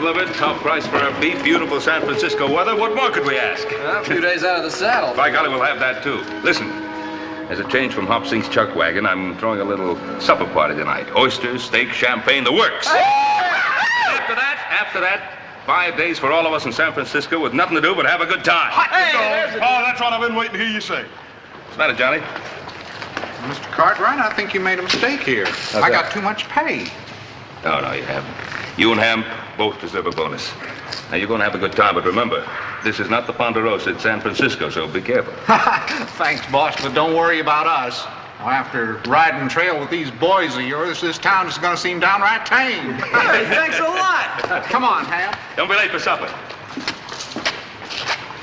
delivered. Top price for our beef. Beautiful San Francisco weather. What more could we ask? A few days out of the saddle. By golly, we'll have that, too. Listen, as a change from Hop Sink's chuck wagon, I'm throwing a little supper party tonight. Oysters, steak, champagne, the works. After that, 5 days for all of us in San Francisco with nothing to do but have a good time. Oh, that's what I've been waiting to hear you say. What's the matter, Johnny? Mr. Cartwright, I think you made a mistake here. I got too much pay. No, you haven't. You and Ham both deserve a bonus. Now, you're going to have a good time, but remember, this is not the Ponderosa, it's San Francisco, so be careful. Thanks, boss, but don't worry about us. Well, after riding trail with these boys of yours, this town is going to seem downright tame. Hey, thanks a lot. Come on, Ham. Don't be late for supper.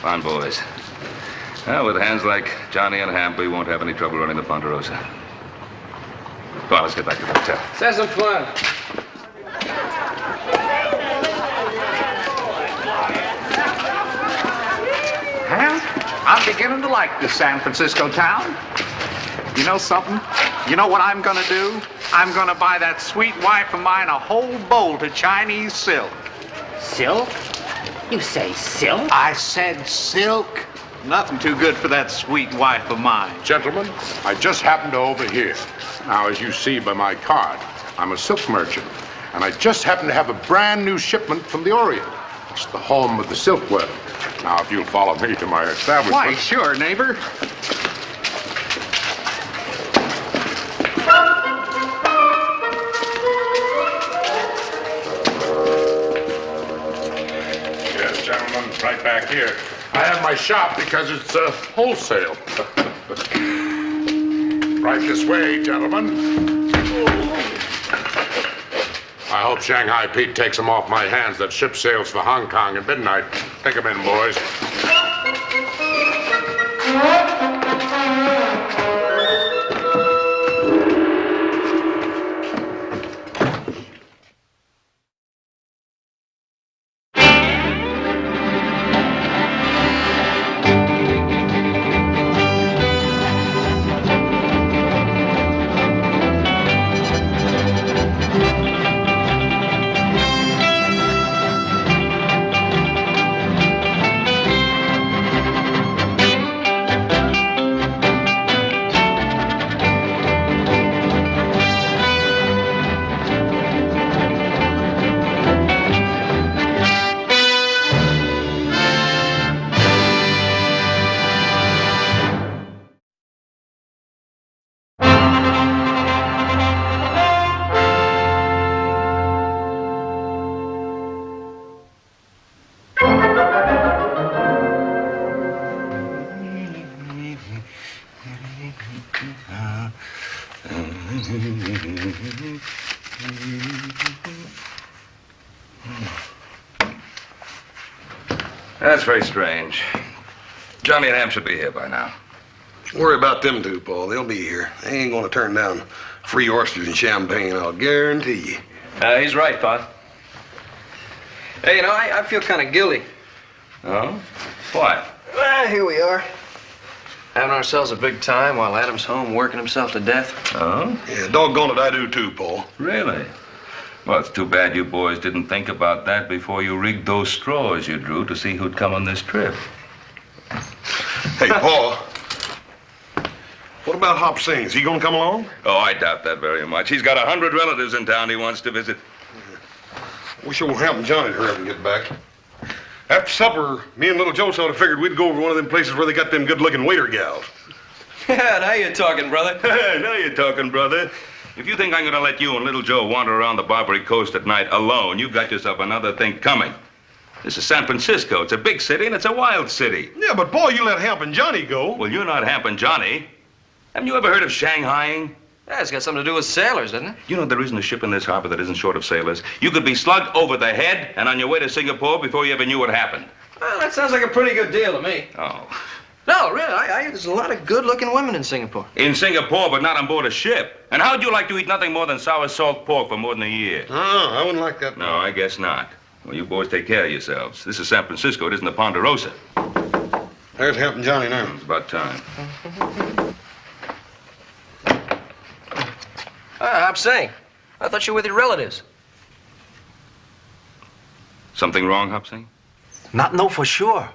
Fine, boys. Well, with hands like Johnny and Ham, we won't have any trouble running the Ponderosa. Come on, let's get back to the hotel. Sounds some fun. Ham, I'm beginning to like this San Francisco town. You know something? You know what I'm going to do? I'm going to buy that sweet wife of mine a whole bolt of Chinese silk. Silk? You say silk? I said silk. Nothing too good for that sweet wife of mine. Gentlemen, I just happened to overhear. Now, as you see by my card, I'm a silk merchant, and I just happen to have a brand new shipment from the Orient. It's the home of the silk world. Now, if you'll follow me to my establishment... Why, sure, neighbor. Yes, gentlemen, right back here. I have my shop because it's wholesale. Right this way, gentlemen. I hope Shanghai Pete takes them off my hands. That ship sails for Hong Kong at midnight. Take them in, boys. That's very strange. Johnny and Ham should be here by now. Worry about them two, Paul. They'll be here. They ain't gonna turn down free oysters and champagne, I'll guarantee you. He's right, Pop. Hey, you know, I feel kind of guilty. Oh? What? Well, here we are. Having ourselves a big time while Adam's home working himself to death. Oh? Yeah, doggone it, I do too, Paul. Really? Well, it's too bad you boys didn't think about that before you rigged those straws you drew to see who'd come on this trip. Hey, Paul. What about Hop Sing? Is he gonna come along? Oh, I doubt that very much. He's got 100 relatives in town he wants to visit. Wish it won't happen Johnny to hurry up and get back. After supper, me and little Joe sort of figured we'd go over to one of them places where they got them good-looking waiter gals. Yeah, now you're talking, brother. Now you're talking, brother. If you think I'm going to let you and little Joe wander around the Barbary Coast at night alone, you've got yourself another thing coming. This is San Francisco. It's a big city, and it's a wild city. Yeah, but Paul, you let Hamp and Johnny go. Well, you're not Hamp and Johnny. Haven't you ever heard of Shanghaiing? Yeah, it's got something to do with sailors, doesn't it? You know there isn't a ship in this harbor that isn't short of sailors. You could be slugged over the head and on your way to Singapore before you ever knew what happened. Well, that sounds like a pretty good deal to me. Oh. No, really, there's a lot of good-looking women in Singapore. In Singapore, but not on board a ship. And how'd you like to eat nothing more than sour salt pork for more than a year? I wouldn't like that. No, I guess not. Well, you boys take care of yourselves. This is San Francisco. It isn't the Ponderosa. There's Hamp and Johnny now. It's about time. I'm saying, I thought you were with your relatives. Something wrong, Hopsing? Not know for sure.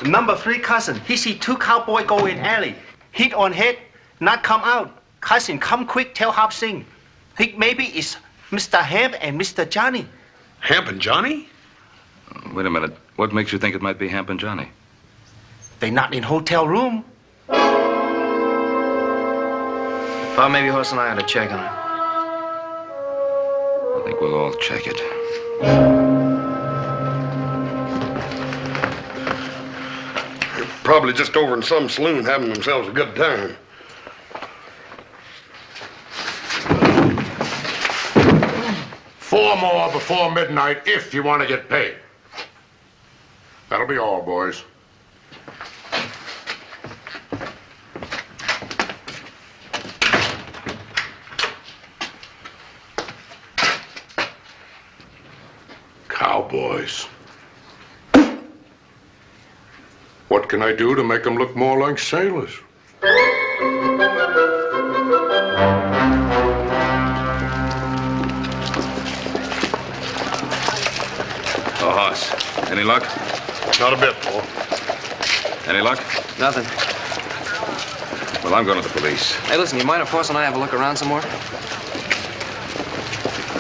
Number 3 cousin, he see 2 cowboy go in alley. Hit on head, not come out. Cousin, come quick, tell Hop Sing. Think maybe it's Mr. Hamp and Mr. Johnny. Hamp and Johnny? Wait a minute. What makes you think it might be Hamp and Johnny? They not in hotel room. Thought maybe Horse and I ought to check on it. I think we'll all check it. They're probably just over in some saloon having themselves a good time. Four more before midnight if you want to get paid. That'll be all, boys. Cowboys. What can I do to make them look more like sailors? Oh, Hoss. Any luck? Not a bit, Paul. Any luck? Nothing. Well, I'm going to the police. Hey, listen, you mind if Horse and I have a look around some more?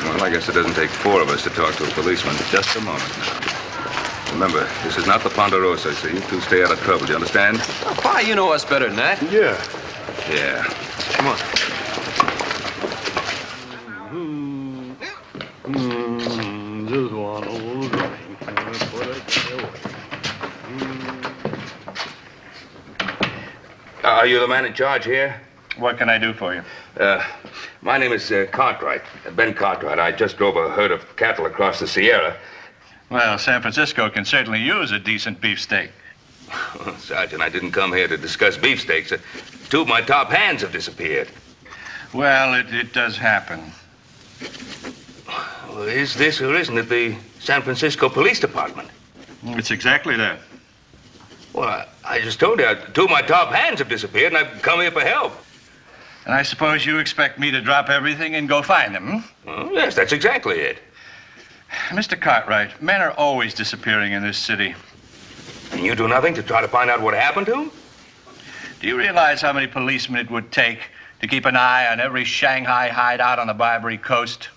Well, I guess it doesn't take 4 of us to talk to a policeman. Just a moment now. Remember, this is not the Ponderosa, so you two stay out of trouble. Do you understand? Oh, Pa, you know us better than that. Yeah. Yeah. Come on. Just one old drink. Are you the man in charge here? What can I do for you? My name is Cartwright, Ben Cartwright. I just drove a herd of cattle across the Sierra. Well, San Francisco can certainly use a decent beefsteak. Sergeant, I didn't come here to discuss beefsteaks. 2 of my top hands have disappeared. Well, it does happen. Well, is this or isn't it the San Francisco Police Department? It's exactly that. Well, I just told you, 2 of my top hands have disappeared, and I've come here for help. And I suppose you expect me to drop everything and go find them, hmm? Oh, yes, that's exactly it. Mr. Cartwright, men are always disappearing in this city. And you do nothing to try to find out what happened to them? Do you realize how many policemen it would take to keep an eye on every Shanghai hideout on the Barbary Coast?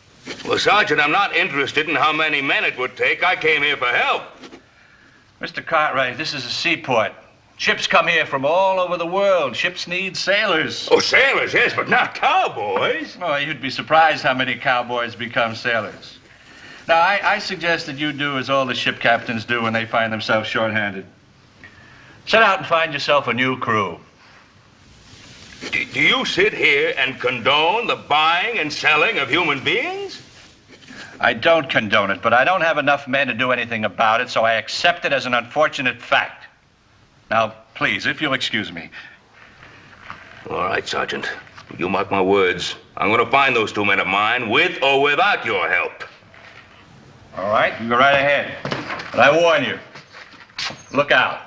Well, Sergeant, I'm not interested in how many men it would take. I came here for help. Mr. Cartwright, this is a seaport. Ships come here from all over the world. Ships need sailors. Oh, sailors, yes, but not cowboys. Oh, you'd be surprised how many cowboys become sailors. Now, I suggest that you do as all the ship captains do when they find themselves short-handed. Set out and find yourself a new crew. Do you sit here and condone the buying and selling of human beings? I don't condone it, but I don't have enough men to do anything about it, so I accept it as an unfortunate fact. Now, please, if you'll excuse me. All right, Sergeant. You mark my words. I'm going to find those 2 men of mine, with or without your help. All right, you go right ahead. But I warn you, look out.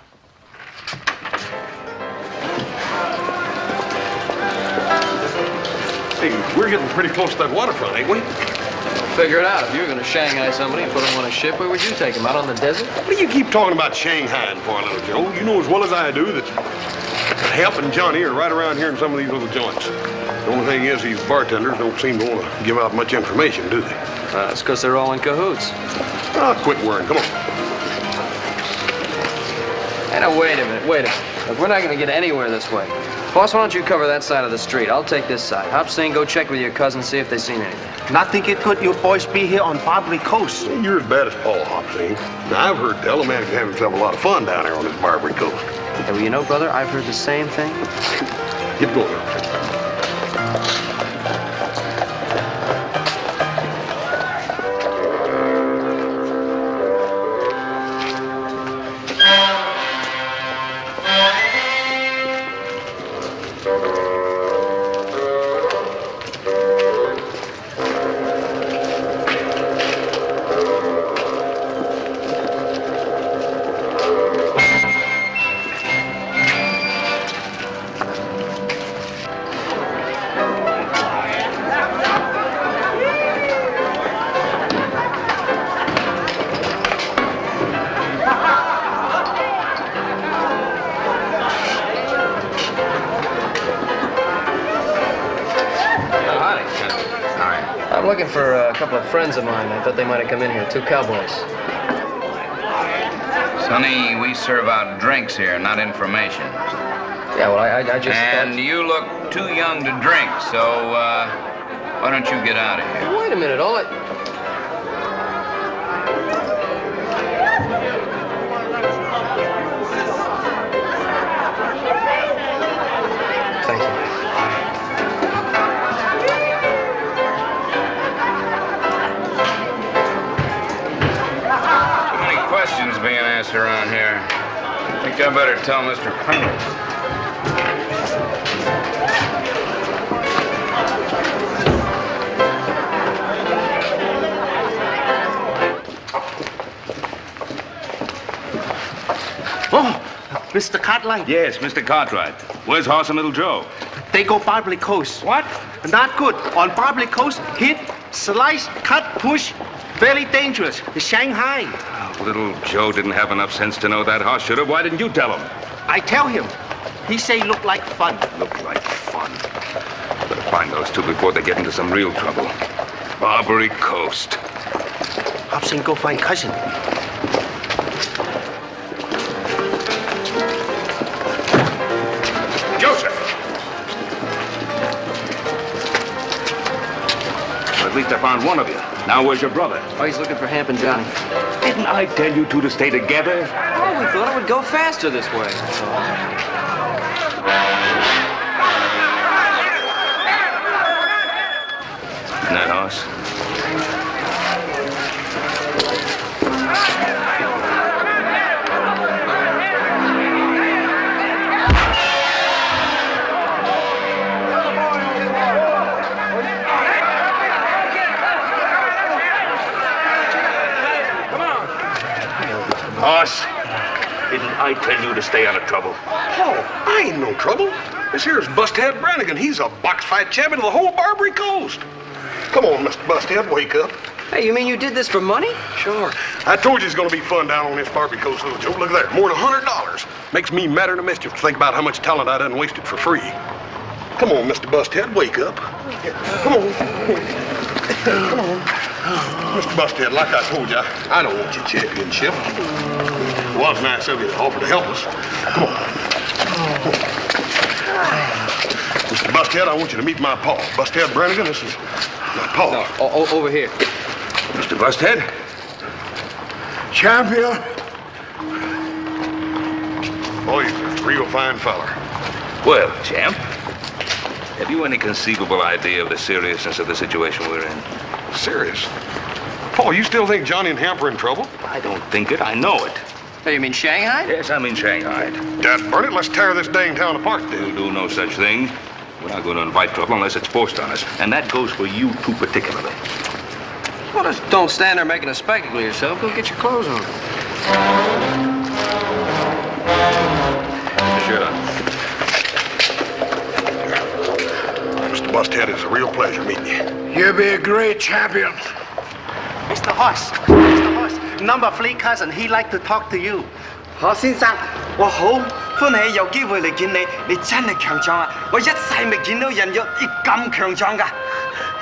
Hey, we're getting pretty close to that waterfront, ain't we? Figure it out. If you were going to Shanghai somebody and put them on a ship, where would you take them? Out on the desert? What do you keep talking about Shanghai for, little Joe? You know as well as I do that Hamp and Johnny are right around here in some of these little joints. The only thing is these bartenders don't seem to want to give out much information, do they? It's because they're all in cahoots. Oh, quit worrying. Come on. Hey, now, wait a minute. Look, we're not going to get anywhere this way. Boss, why don't you cover that side of the street? I'll take this side. Hop Sing, go check with your cousin, see if they've seen anything. Not think it could you boys be here on Barbary Coast. You're as bad as Paul, Hopsing. Now, I've heard tell a man can have himself a lot of fun down there on this Barbary Coast. Hey, well, you know, brother, I've heard the same thing. Get going. looking for a couple of friends of mine. I thought they might have come in here. 2 cowboys. Sonny, we serve out drinks here, not information. Yeah, well, I just And thought... you look too young to drink, so why don't you get out of here? Wait a minute, all it... Thank you. Too many questions being asked around here. I think I better tell Mr. Pernell. Oh, Mr. Cartwright. Yes, Mr. Cartwright. Where's Hoss and Little Joe? They go Barbary Coast. What? Not good. On Barbary Coast, hit, slice, cut, push. Very dangerous. Shanghai. Oh, Little Joe didn't have enough sense to know that, Hoss should have. Why didn't you tell him? I tell him. He say look like fun. Look like fun. Better find those two before they get into some real trouble. Barbary Coast. Hobson, go find cousin. Joseph! Well, at least I found one of you. Now where's your brother? Oh, he's looking for Hamp and Johnny. Didn't I tell you two to stay together? Oh, we thought it would go faster this way. Isn't that Hoss? Hoss, didn't I tell you to stay out of trouble? Oh, I ain't no trouble. This here's Busthead Brannigan. He's a box fight champion of the whole Barbary Coast. Come on, Mr. Busthead, wake up. Hey, you mean you did this for money? Sure. I told you it's gonna be fun down on this Barbary Coast, little Joe. Look there, more than $100. Makes me madder than mischief to think about how much talent I done wasted for free. Come on, Mr. Busthead, wake up. Come on. Come on. Mr. Busthead, like I told you, I don't want your championship. It was nice of you to offer to help us. Come on. Mr. Busthead, I want you to meet my pa. Busthead Brannigan, this is my pa. No, over here. Mr. Busthead? Champion? Boy, he's a real fine feller. Well, champ, have you any conceivable idea of the seriousness of the situation we're in? Serious? Paul, you still think Johnny and Hamp are in trouble? I don't think it. I know it. Hey, you mean Shanghai? Yes, I'm in Shanghai. Dad, burn it. Let's tear this dang town apart, We'll dude. do no such thing. We're not going to invite trouble unless it's forced on us. And that goes for you two particularly. Well, just don't stand there making a spectacle of yourself. Go get your clothes on. Sure. Mr. Busthead, it's a real pleasure meeting you. You'll be a great champion. Mr. Hoss. Mr. Hoss. Number 3 cousin. He like to talk to you. 何先生，我好歡喜有機會嚟見你，你真係強壯啊！我一世未見到人有咁強壯㗎。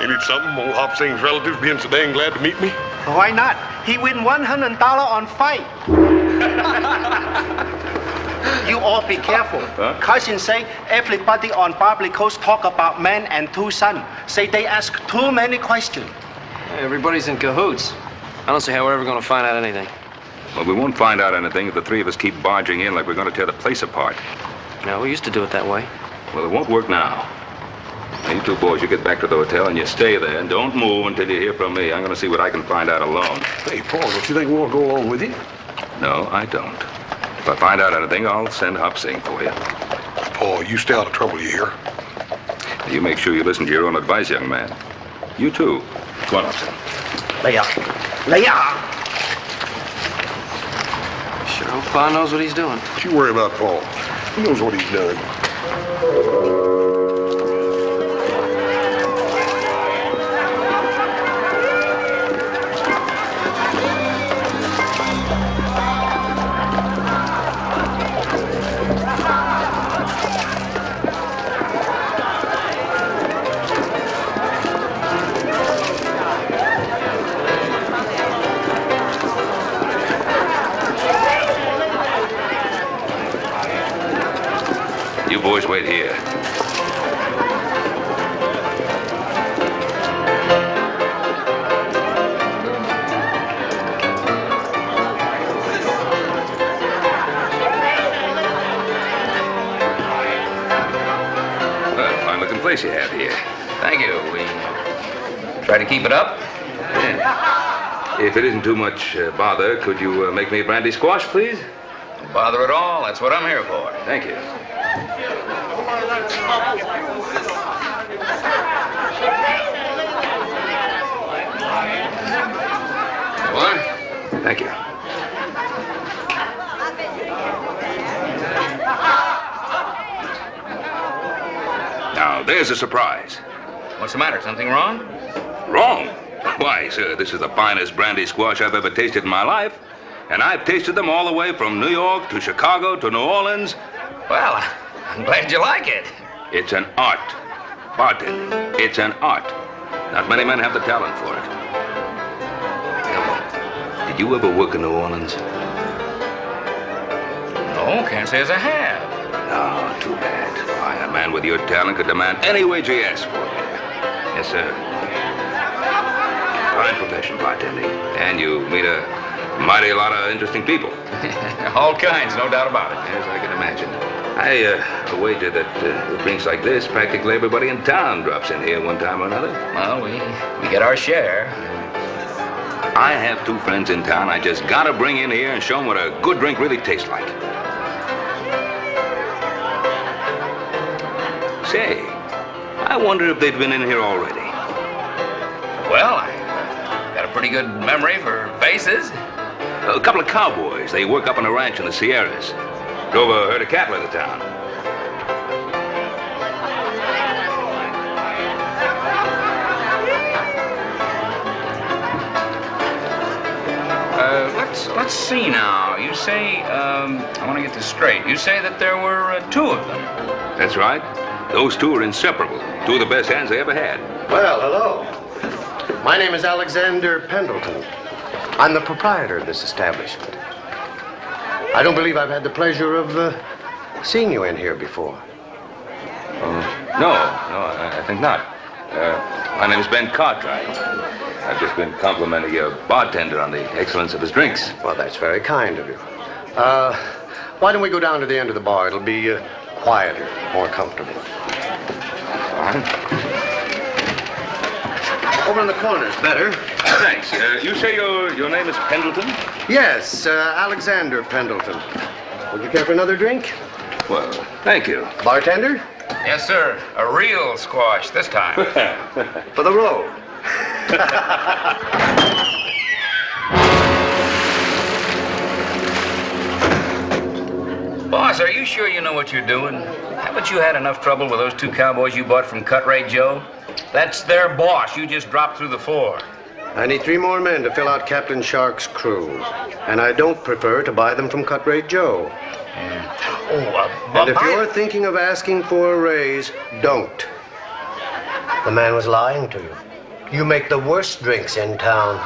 Ain't it something, old Hop Singh's relatives being so dang glad to meet me? Why not? He win $100 on fight. You all be careful. Huh? Cousin say everybody on Barbary Coast talk about man and 2 sons. Say they ask too many questions. Everybody's in cahoots. I don't see how we're ever going to find out anything. Well, we won't find out anything if the three of us keep barging in like we're going to tear the place apart. No, we used to do it that way. Well, it won't work now. Now, you two boys, you get back to the hotel and you stay there and don't move until you hear from me. I'm going to see what I can find out alone. Hey, Paul, don't you think we want to go along with you? No, I don't. If I find out anything, I'll send Hop Sing for you. Paul, you stay out of trouble, you hear? You make sure you listen to your own advice, young man. You too. Go on, Hop Sing. 嚟啊！嚟啊！ Sure hope Pa knows what he's doing. Don't you worry about Paul. He knows what he's done. fine-looking place you have here. Thank you. We try to keep it up. Yeah. If it isn't too much bother, could you make me a brandy squash, please? No bother at all. That's what I'm here for. Thank you. What? Thank you. Now, there's a surprise. What's the matter? Something wrong? Wrong? Why, sir, this is the finest brandy squash I've ever tasted in my life. And I've tasted them all the way from New York to Chicago to New Orleans. Well, I'm glad you like it. It's an art. Bartending. It's an art. Not many men have the talent for it. Come on. Did you ever work in New Orleans? No, can't say as I have. Oh, too bad. Why, a man with your talent could demand any wage he asks for. Yes, sir. Fine profession, bartending. And you meet a mighty lot of interesting people. All kinds, no doubt about it. Yes, I can imagine. I wager that with drinks like this, practically everybody in town drops in here one time or another. Well, we get our share. I have two friends in town I just gotta bring in here and show them what a good drink really tastes like. Say, I wonder if they've been in here already. Well, I got a pretty good memory for faces. A couple of cowboys. They work up on a ranch in the Sierras. Drove a herd of cattle into town. Let's see now. You say, I want to get this straight. You say that there were two of them. That's right. Those two are inseparable. Two of the best hands they ever had. Well, hello. My name is Alexander Pendleton. I'm the proprietor of this establishment. I don't believe I've had the pleasure of seeing you in here before. No, I think not. My name is Ben Cartwright. I've just been complimenting your bartender on the excellence of his drinks. Well, that's very kind of you. Why don't we go down to the end of the bar? It'll be quieter, more comfortable. All right. Over in the corner's better. Thanks. You say your name is Pendleton? Yes, Alexander Pendleton. Would you care for another drink? Well, thank you. Bartender? Yes, sir. A real squash this time. For the road. Boss, are you sure you know what you're doing? Haven't you had enough trouble with those two cowboys you bought from Cut Rate Joe? That's their boss. You just dropped through the floor. I need 3 more men to fill out Captain Shark's crew. And I don't prefer to buy them from Cut Rate Joe. And if you're thinking of asking for a raise, don't. The man was lying to you. You make the worst drinks in town.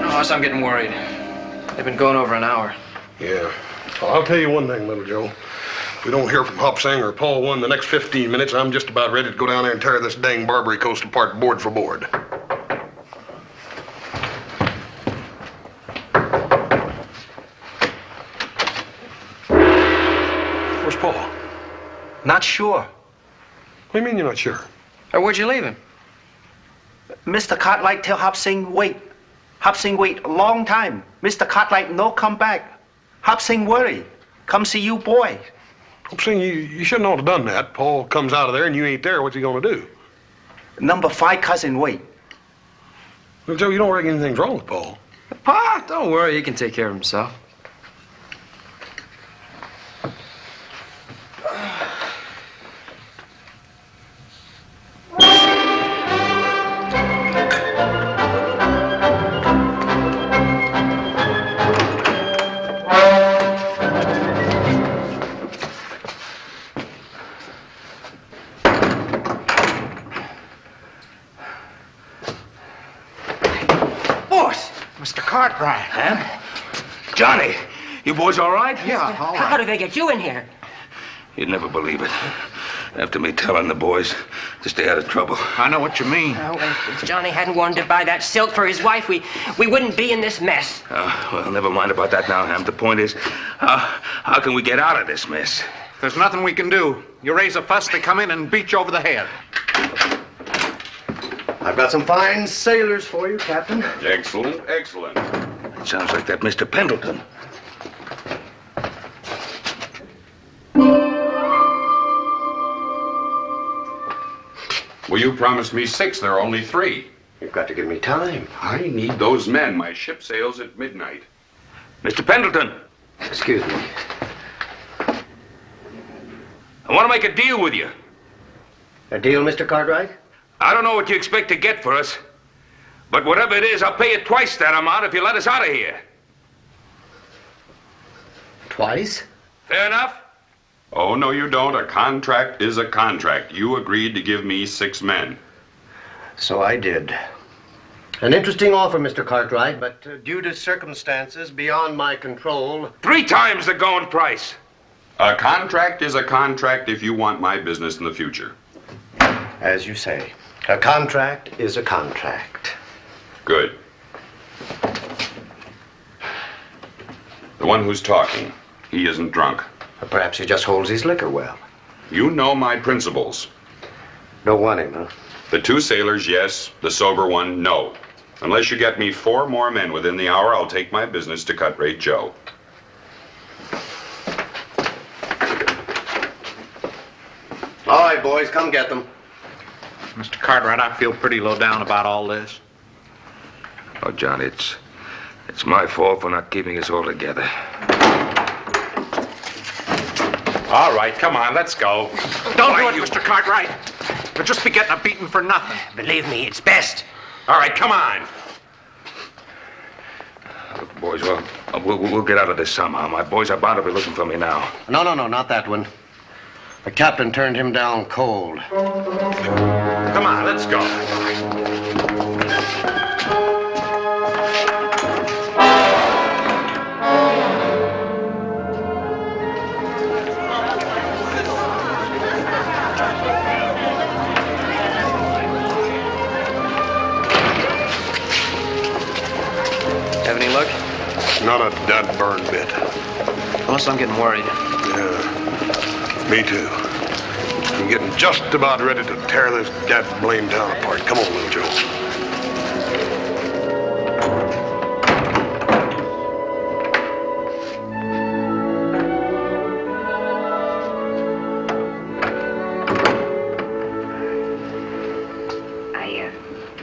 Boss, I'm getting worried. They've been going over an hour. Yeah. Well, I'll tell you one thing, Little Joe. If we don't hear from Hop Sang or Paul One in the next 15 minutes, I'm just about ready to go down there and tear this dang Barbary Coast apart board for board. Where's Paul? Not sure. What do you mean you're not sure? Where'd you leave him? Mr. Cartwright tell Hop Sing wait. Hop Sing wait a long time. Mr. Cartwright no come back. Hop Sing worry. Come see you boy. I'm saying you shouldn't ought to done that. Paul comes out of there and you ain't there. What's he gonna do? Number 5 cousin wait. Well, Joe, you don't reckon anything's wrong with Paul? Pa, don't worry. He can take care of himself. Mr. Cartwright. Huh? Johnny, you boys all right? Yeah, all How right. did they get you in here? You'd never believe it. After me telling the boys, to stay out of trouble. I know what you mean. Oh, if Johnny hadn't wanted to buy that silk for his wife, we wouldn't be in this mess. Well, never mind about that now, Ham. The point is, how can we get out of this mess? There's nothing we can do. You raise a fuss, they come in and beat you over the head. I've got some fine sailors for you, Captain. Excellent, excellent. It sounds like that Mr. Pendleton. Well, you promised me 6. There are only 3. You've got to give me time. I need those men. My ship sails at midnight. Mr. Pendleton, Excuse me. I want to make a deal with you. A deal, Mr. Cartwright? I don't know what you expect to get for us, but whatever it is, I'll pay you twice that amount if you let us out of here. Twice? Fair enough? Oh, no, you don't. A contract is a contract. You agreed to give me 6 men. So I did. An interesting offer, Mr. Cartwright, but due to circumstances beyond my control... 3 times the going price. A contract is a contract if you want my business in the future. As you say, a contract is a contract. Good. The one who's talking, he isn't drunk. Or perhaps he just holds his liquor well. You know my principles. Don't want him, huh? The 2 sailors, yes. The sober one, no. Unless you get me 4 more men within the hour, I'll take my business to Cut Rate Joe. All right, boys, come get them. Mr. Cartwright, I feel pretty low down about all this. Oh, John, it's my fault for not keeping us all together. All right, come on, let's go. Don't do it, Mr. Cartwright. You'll just be getting a beating for nothing. Believe me, it's best. All right, come on. Look, boys, we'll get out of this somehow. My boys are bound to be looking for me now. No, not that one. The captain turned him down cold. Come on, let's go. Have any luck? Not a dud burn bit. Unless I'm getting worried. Yeah, me too. I'm getting just about ready to tear this dad blame town apart. Come on, little Joe.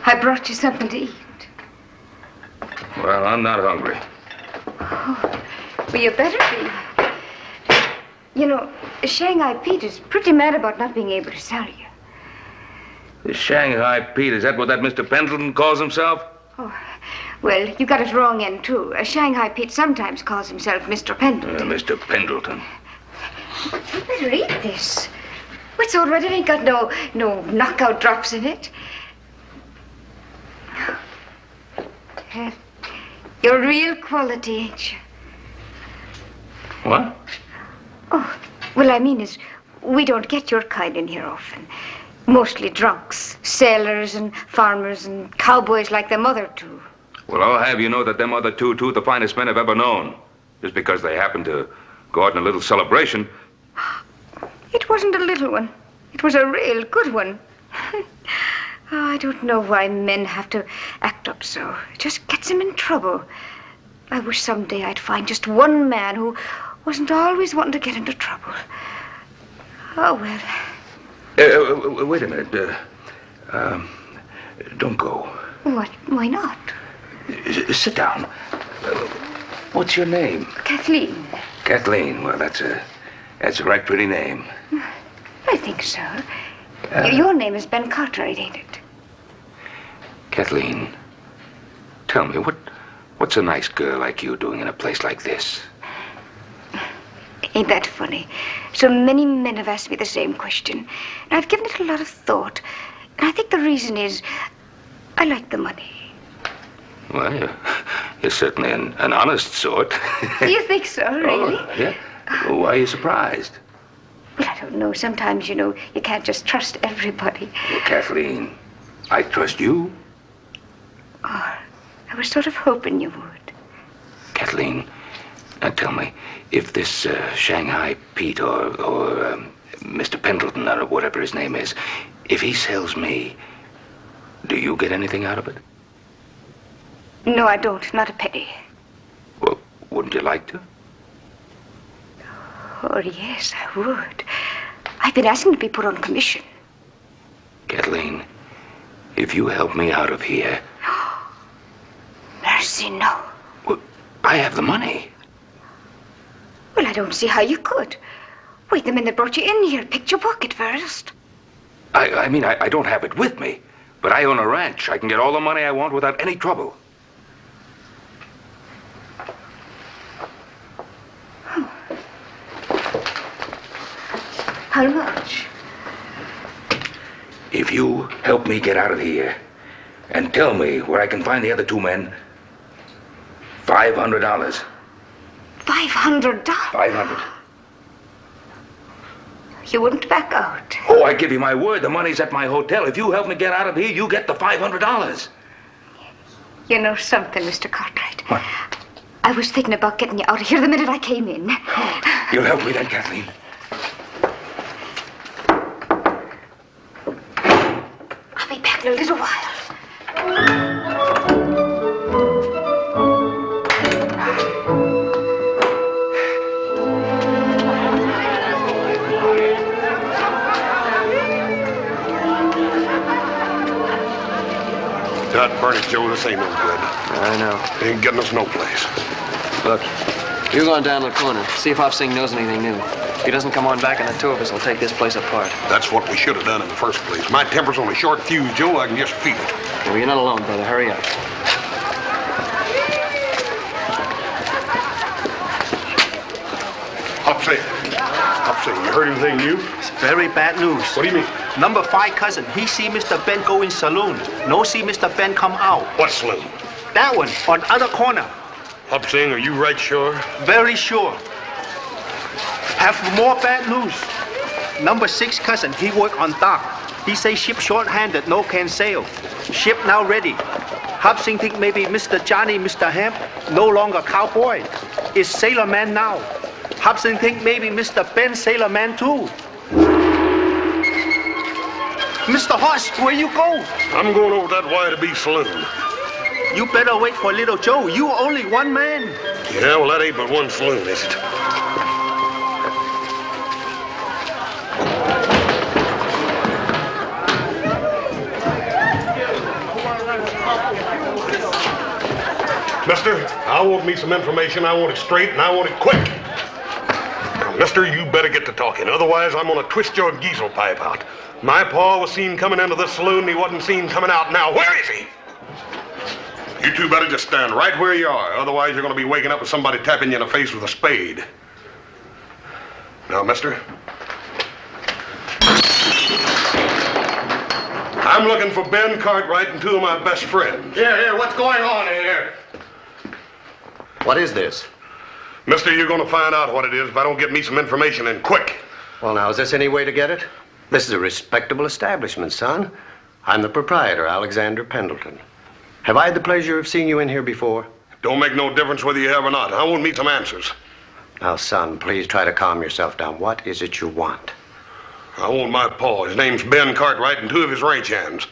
I brought you something to eat. Well, I'm not hungry. Oh, well, you better be. You know, Shanghai Pete is pretty mad about not being able to sell you. The Shanghai Pete, is that what that Mr. Pendleton calls himself? Oh, well, you got it wrong end, too. Shanghai Pete sometimes calls himself Mr. Pendleton. Mr. Pendleton. You better eat this. It's all right. It ain't got no knockout drops in it. You're real quality, ain't you? What? Oh, well, I mean is, we don't get your kind in here often. Mostly drunks, sailors and farmers and cowboys like them other 2. Well, I'll have you know that them other two the finest men I've ever known. Just because they happen to go out in a little celebration. It wasn't a little one. It was a real good one. Oh, I don't know why men have to act up so. It just gets them in trouble. I wish someday I'd find just one man who wasn't always wanting to get into trouble. Oh, well. Wait a minute. Don't go. What? Why not? Sit down. What's your name? Kathleen. Kathleen. Well, that's a right pretty name. I think so. Your name is Ben Cartwright, ain't it? Kathleen, tell me, what's a nice girl like you doing in a place like this? Ain't that funny? So many men have asked me the same question. And I've given it a lot of thought. And I think the reason is I like the money. Well, you're certainly an honest sort. Do you think so, really? Oh, yeah. Why are you surprised? Well, I don't know. Sometimes, you can't just trust everybody. Well, Kathleen, I trust you. Oh, I was sort of hoping you would. Kathleen, now tell me, if this Shanghai Pete or Mr. Pendleton or whatever his name is, if he sells me, do you get anything out of it? No, I don't. Not a penny. Well, wouldn't you like to? Oh, yes, I would. I've been asking to be put on commission. Kathleen, if you help me out of here... Mercy, no. Well, I have the money. Well, I don't see how you could. Wait, the men that brought you in here picked your pocket first. I mean, I don't have it with me, but I own a ranch. I can get all the money I want without any trouble. How much? If you help me get out of here and tell me where I can find the other two men, $500. $500? $500. You wouldn't back out. Oh, I give you my word, the money's at my hotel. If you help me get out of here, you get the $500. You know something, Mr. Cartwright? What? I was thinking about getting you out of here the minute I came in. You'll help me then, Kathleen. I'll be back in a little while. God burn it, Joe, this ain't no good. I know. Ain't getting us no place. Look, you go on down to the corner. See if Hop Sing knows anything new. If he doesn't come on back, and the two of us will take this place apart. That's what we should have done in the first place. My temper's on a short fuse, Joe. I can just feel it. Well, you're not alone, brother. Hurry up. Hop Sing, you heard anything new? It's very bad news. What do you mean? Number 5 cousin, he see Mr. Ben go in saloon. No see Mr. Ben come out. What saloon? That one, on other corner. Hop Sing, are you right sure? Very sure. Have more bad news. Number 6 cousin, he work on dock. He say ship short-handed, no can sail. Ship now ready. Hop Sing think maybe Mr. Johnny, Mr. Hemp, no longer cowboy. Is sailor man now. Hop Sing think maybe Mr. Ben sailor man too. Mr. Hoss, where you go? I'm going over that Y-to-B saloon. You better wait for little Joe. You only one man. Yeah, well, that ain't but one saloon, is it? Mister, I want me some information. I want it straight, and I want it quick. Now, mister, you better get to talking. Otherwise, I'm going to twist your diesel pipe out. My pa was seen coming into this saloon, and he wasn't seen coming out. Now, where is he? You two better just stand right where you are. Otherwise, you're going to be waking up with somebody tapping you in the face with a spade. Now, mister. I'm looking for Ben Cartwright and two of my best friends. Here, what's going on here? What is this? Mister, you're going to find out what it is if I don't get me some information and quick. Well, now, is this any way to get it? This is a respectable establishment, son. I'm the proprietor, Alexander Pendleton. Have I had the pleasure of seeing you in here before? Don't make no difference whether you have or not. I want me some answers. Now, son, please try to calm yourself down. What is it you want? I want my pa. His name's Ben Cartwright and two of his ranch hands.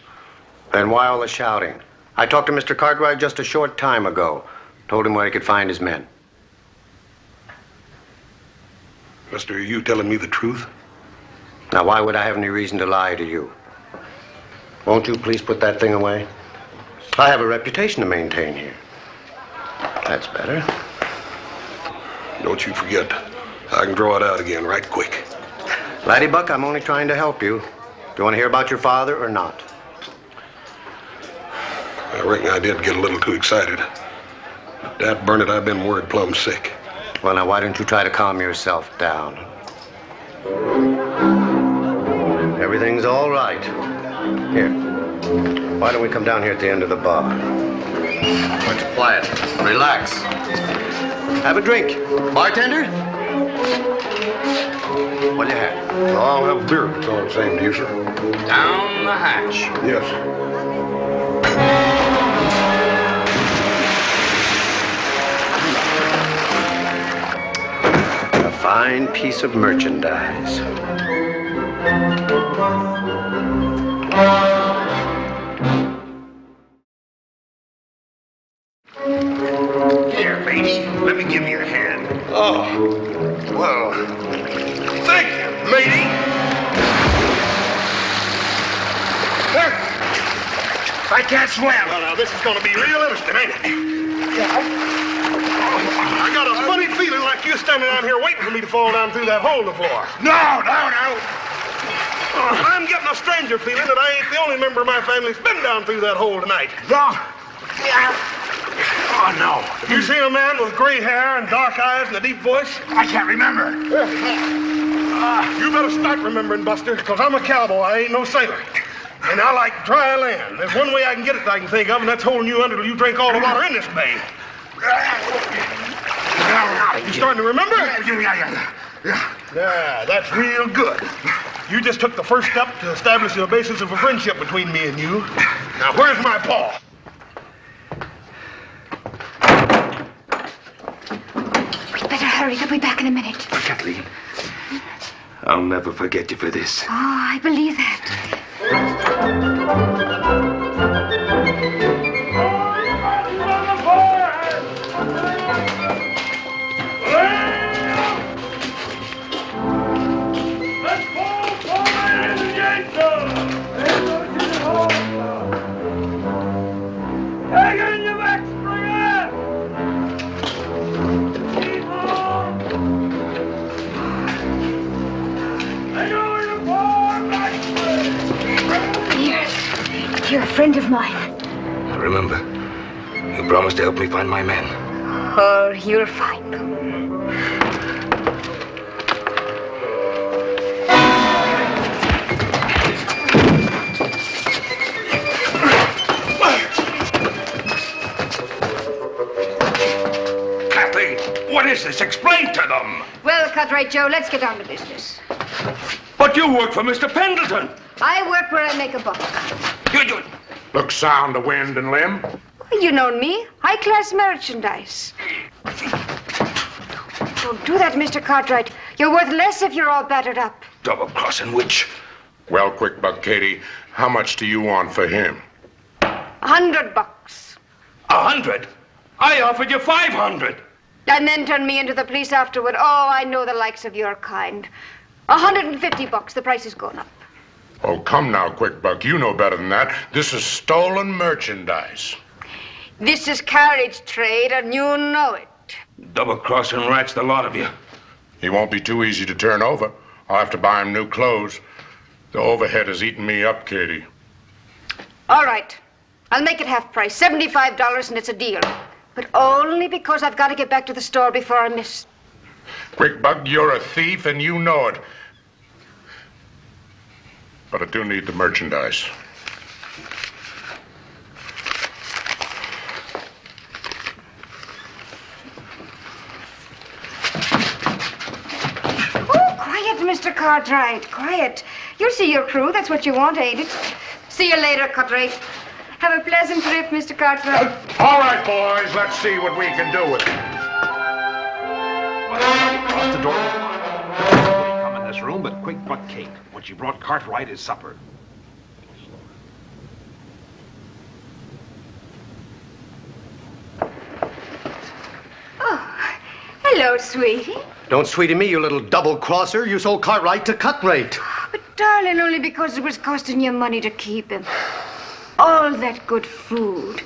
Then why all the shouting? I talked to Mr. Cartwright just a short time ago. Told him where he could find his men. Mister, are you telling me the truth? Now, why would I have any reason to lie to you? Won't you please put that thing away? I have a reputation to maintain here. That's better. Don't you forget, I can draw it out again right quick. Laddie Buck, I'm only trying to help you. Do you want to hear about your father or not? I reckon I did get a little too excited. Dad burn it, I've been worried plumb sick. Well, now, why don't you try to calm yourself down? Everything's all right. Here. Why don't we come down here at the end of the bar? What's quiet? Relax. Have a drink. Bartender? What'll you have? I'll have a beer if it's all the same to you, sir. Down the hatch. Yes. A fine piece of merchandise. Here, matey. Let me give you a hand. Oh, well, thank you, matey. I can't swim. Well, now, this is going to be real interesting, ain't it? I got a funny feeling like you're standing down here waiting for me to fall down through that hole in the floor. No. I'm getting a stranger feeling that I ain't the only member of my family that's been down through that hole tonight. No. Oh, no. You seen a man with gray hair and dark eyes and a deep voice? I can't remember. You better start remembering, Buster, because I'm a cowboy. I ain't no sailor. And I like dry land. There's one way I can get it that I can think of, and that's holding you under till you drink all the water in this bay. You starting to remember? Yeah, that's real good. You just took the first step to establishing a basis of a friendship between me and you. Now, where's my paw? We'd better hurry. They'll be back in a minute. Kathleen, I'll never forget you for this. Oh, I believe that. You're a friend of mine. Remember, you promised to help me find my men. Oh, you'll find them. Kathleen, what is this? Explain to them. Well, Cartwright Joe, let's get down to business. But you work for Mr. Pendleton. I work where I make a buck. You do. Look sound to wind and limb. You know me. High-class merchandise. Don't do that, Mr. Cartwright. You're worth less if you're all battered up. Double-crossing witch. Well, quick, Buck Katie, how much do you want for him? $100. 100? I offered you 500. And then turn me into the police afterward. Oh, I know the likes of your kind. $150. The price is going up. Oh, come now, quick, Buck. You know better than that. This is stolen merchandise. This is carriage trade, and you know it. Double-crossing rats, the lot of you. He won't be too easy to turn over. I'll have to buy him new clothes. The overhead has eaten me up, Katie. All right. I'll make it half price. $75, and it's a deal. But only because I've got to get back to the store before I miss. Quick, Buck, you're a thief, and you know it. But I do need the merchandise. Oh, quiet, Mr. Cartwright. Quiet. You'll see your crew. That's what you want, ain't it? See you later, Cartwright. Have a pleasant trip, Mr. Cartwright. All right, boys, let's see what we can do with it. Across the door. Nobody come in this room but Quick Buck Kate. What she brought Cartwright is supper. Oh, hello, sweetie. Don't sweetie me, you little double-crosser. You sold Cartwright to cut rate. But, darling, only because it was costing you money to keep him. All that good food.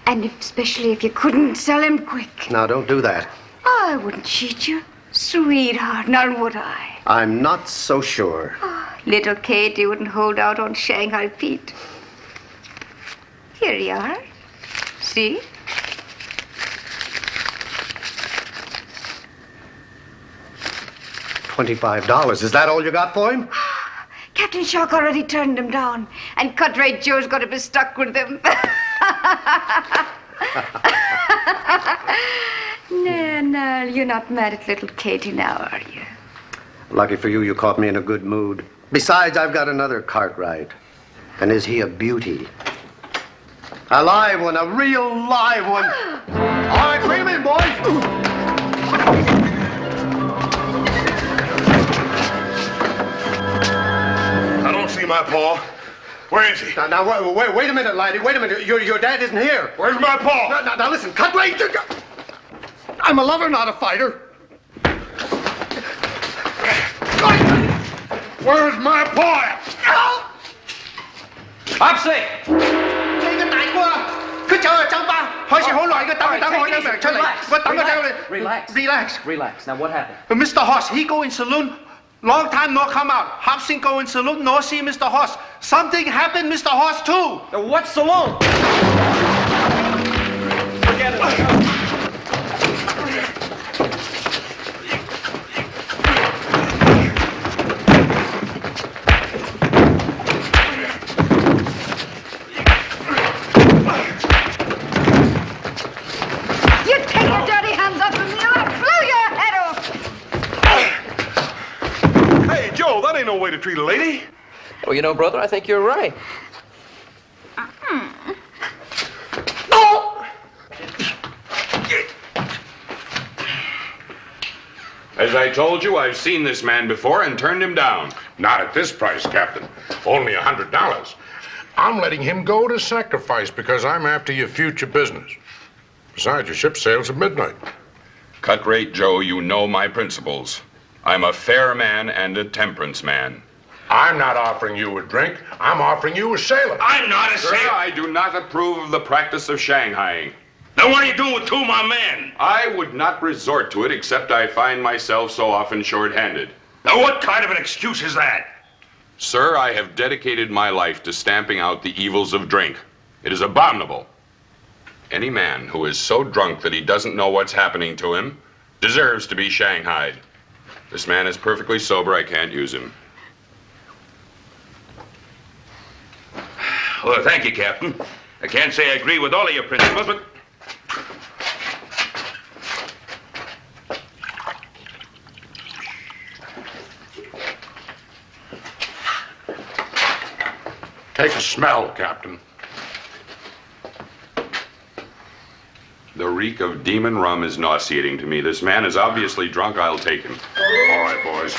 And especially if you couldn't sell him quick. Now, don't do that. I wouldn't cheat you, sweetheart, now would I? I'm not so sure. Oh, little Katie wouldn't hold out on Shanghai Pete. Here you are. See? $25. Is that all you got for him? Captain Shock already turned him down, and Cartwright Joe's got to be stuck with him. No, you're not mad at little Katie now, are you? Lucky for you, you caught me in a good mood. Besides, I've got another Cartwright. And is he a beauty? A live one, a real live one. All right, bring him in, boys. I don't see my paw. Where is he? Now, wait a minute, laddie. Wait a minute. Your dad isn't here. Where's my paw? Now, listen, Cartwright. I'm a lover, not a fighter. Where's my paw? Hopsy! Relax. Now, what happened? Mr. Hoss, he go in saloon. Long time no come out. Hop Sing go in saloon, no see Mr. Hoss. Something happened, Mr. Hoss, too. What saloon? Forget it. That ain't no way to treat a lady. Well, you know, brother, I think you're right. As I told you, I've seen this man before and turned him down. Not at this price, Captain. Only $100. I'm letting him go to sacrifice because I'm after your future business. Besides, your ship sails at midnight. Cut Rate Joe, you know my principles. I'm a fair man and a temperance man. I'm not offering you a drink. I'm offering you a sailor. I'm not a Sir, sailor. I do not approve of the practice of Shanghaiing. Then what are you doing with two of my men? I would not resort to it except I find myself so often short-handed. Now, what kind of an excuse is that? Sir, I have dedicated my life to stamping out the evils of drink. It is abominable. Any man who is so drunk that he doesn't know what's happening to him deserves to be shanghaied. This man is perfectly sober. I can't use him. Well, thank you, Captain. I can't say I agree with all of your principles, but... Take a smell, Captain. The reek of demon rum is nauseating to me. This man is obviously drunk. I'll take him. All right, boys.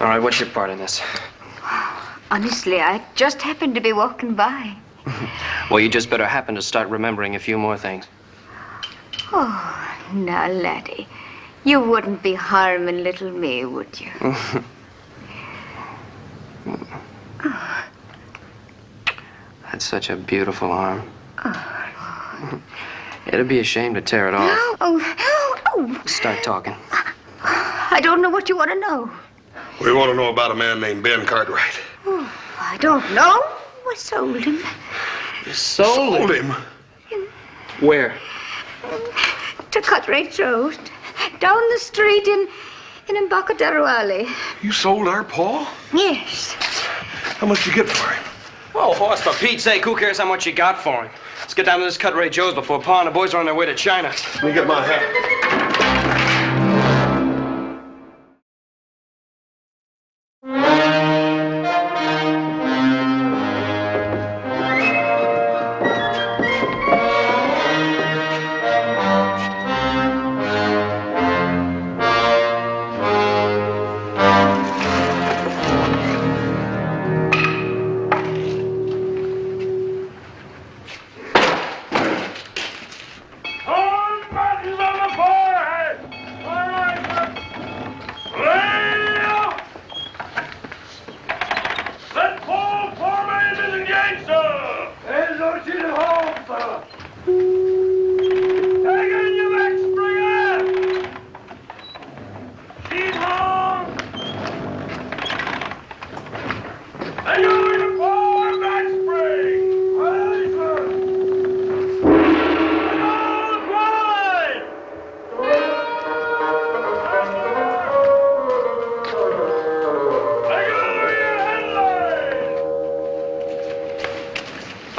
All right, what's your part in this? Honestly, I just happened to be walking by. Well, you just better happen to start remembering a few more things. Oh, now, laddie, you wouldn't be harming little me, would you? That's such a beautiful arm. It'd be a shame to tear it off. Oh. Start talking. I don't know what you want to know. We want to know about a man named Ben Cartwright. Oh, I don't know. I sold him. Sold him? Where? To Cutray Road. Down the street in Embarcadero Alley. You sold our Paul? Yes. How much did you get for him? Oh, Hoss, for Pete's sake, who cares how much you got for him? Let's get down to this Cutray Joe's before Pa and the boys are on their way to China. Let me get my hat.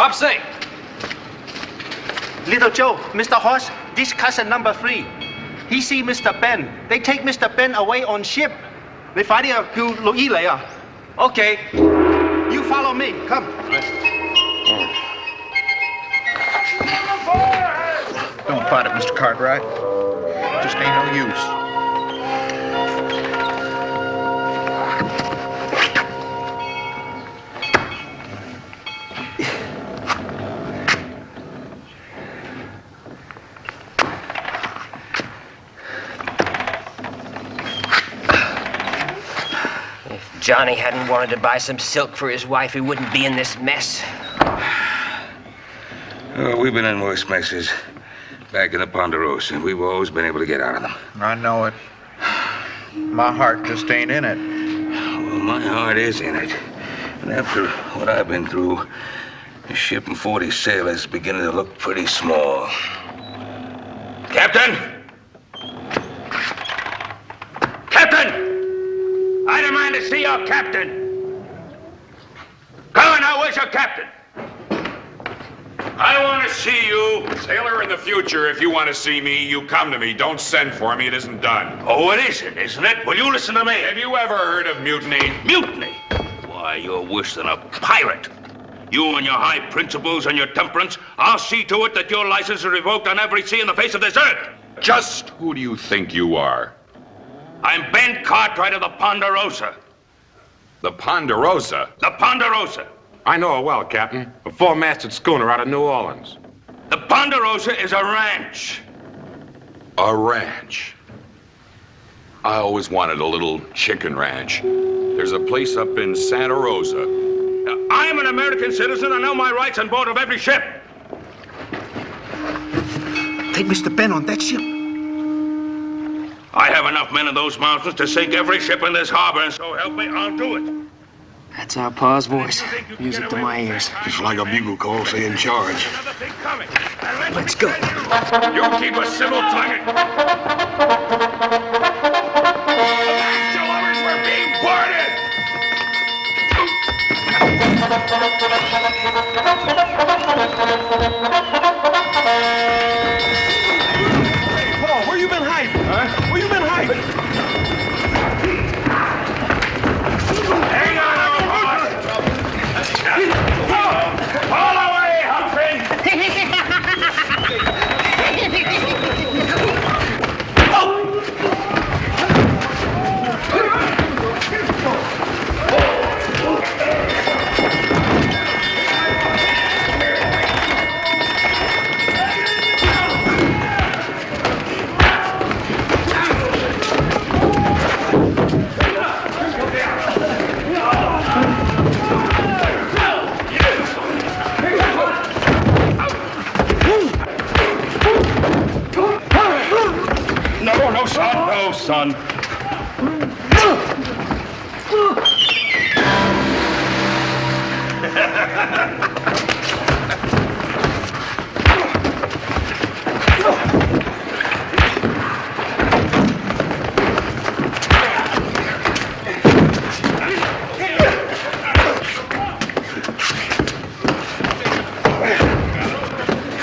Hop Sing. Little Joe, Mr. Horse, this cousin number 3. He see Mr. Ben. They take Mr. Ben away on ship. 你快啲啊，叫陸姨嚟啊。Okay. You follow me. Come. Don't fight it, Mr. Cartwright. Just ain't no use. If Johnny hadn't wanted to buy some silk for his wife, he wouldn't be in this mess. Oh, we've been in worse messes. Back in the Ponderosa, we've always been able to get out of them. I know it. My heart just ain't in it. Well, my heart is in it. And after what I've been through, a ship and 40 sailors is beginning to look pretty small. Captain! Captain! I demand to see your captain. Come on now, where's your captain? I want to see you. Sailor, in the future, if you want to see me, you come to me. Don't send for me. It isn't done. Oh, it isn't it? Well, you listen to me. Have you ever heard of mutiny? Mutiny? Why, you're worse than a pirate. You and your high principles and your temperance, I'll see to it that your license is revoked on every sea in the face of this earth. Just who do you think you are? I'm Ben Cartwright of the Ponderosa. The Ponderosa? The Ponderosa. I know it well, Captain. A four-masted schooner out of New Orleans. The Ponderosa is a ranch. A ranch? I always wanted a little chicken ranch. There's a place up in Santa Rosa. I'm an American citizen. I know my rights on board of every ship. Take Mr. Ben on that ship. I have enough men in those mountains to sink every ship in this harbor, and so help me, I'll do it. That's our pa's voice. Music to my ears. Just like a bugle call saying charge. Let's go. You keep a civil tongue. The lovers were being boarded! Hey, Paul, where you been hiding? Huh? Where you been hiding? Hang on, old horse. All away, Humphrey. No, son.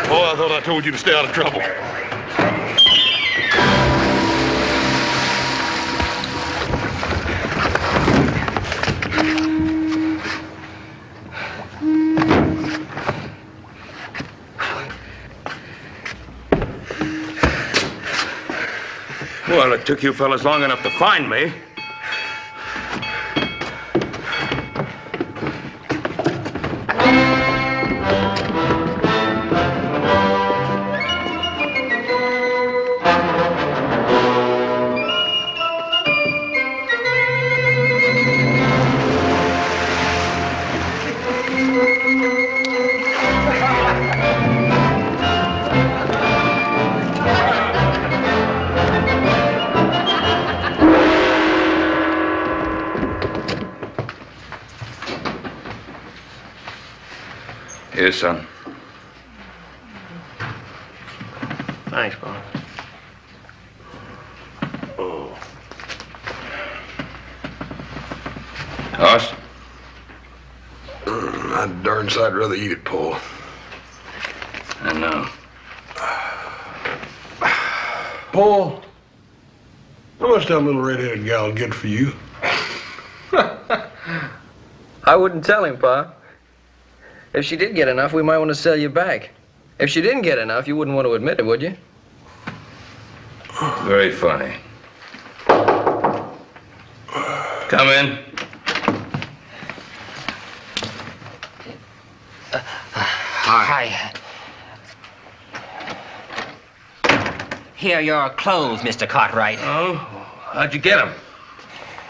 Oh, I thought I told you to stay out of trouble. Well, it took you fellas long enough to find me. Here, son. Thanks, Bob. Oh. Hoss? I'd darn sight rather eat it, Paul. I know. Paul, how much that little red-headed gal get for you? I wouldn't tell him, Pa. If she did get enough, we might want to sell you back. If she didn't get enough, you wouldn't want to admit it, would you? Very funny. Come in. Hi. Here are your clothes, Mr. Cartwright. Oh? How'd you get them?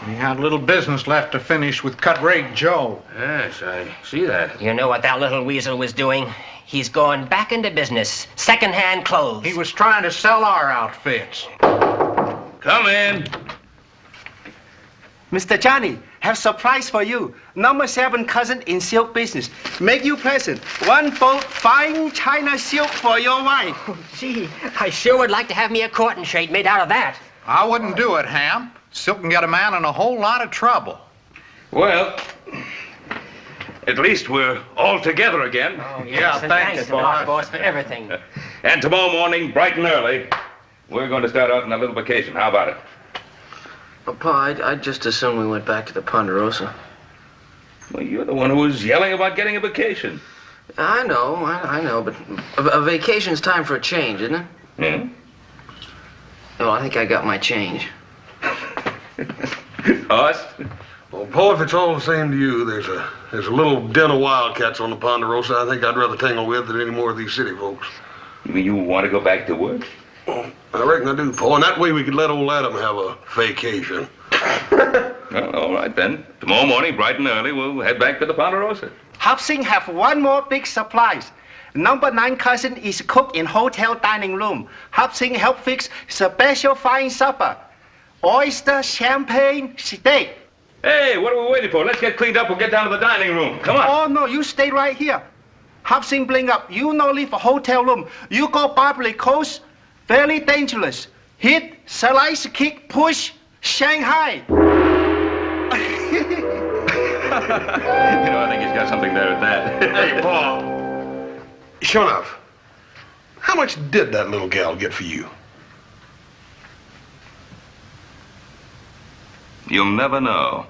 We had a little business left to finish with Cut Rate Joe. Yes, I see that. You know what that little weasel was doing? He's going back into business. Second-hand clothes. He was trying to sell our outfits. Come in. Mr. Johnny, have surprise for you. Number 7 cousin in silk business. Make you present. One bolt fine China silk for your wife. Oh, gee, I sure would like to have me a courting shade made out of that. I wouldn't do it, Ham. Silk can get a man in a whole lot of trouble. Well, at least we're all together again. Oh, Yeah, and thanks, a lot, boss. boss, for everything. And tomorrow morning, bright and early, we're going to start out on a little vacation. How about it? Well, Pa, I'd just as soon we went back to the Ponderosa. Well, you're the one who was yelling about getting a vacation. I know, but a vacation's time for a change, isn't it? Yeah? Well, I think I got my change. Us? Well, Paul, if it's all the same to you, there's a little den of wildcats on the Ponderosa I think I'd rather tangle with than any more of these city folks. You want to go back to work? Well, I reckon I do, Paul, and that way we could let old Adam have a vacation. Well, all right then. Tomorrow morning, bright and early, we'll head back to the Ponderosa. Hopsing have one more big surprise. Number 9 cousin is cook in hotel dining room. Hopsing help fix special fine supper. Oyster, champagne, steak. Hey, what are we waiting for? Let's get cleaned up. We'll get down to the dining room. Come on. Oh, no, you stay right here. Hopsing bling up. You no leave a hotel room. You go Barbary Coast. Very dangerous. Hit, slice, kick, push, Shanghai. You know, I think he's got something there at that. Hey, Paul. Sure enough, how much did that little gal get for you? You'll never know.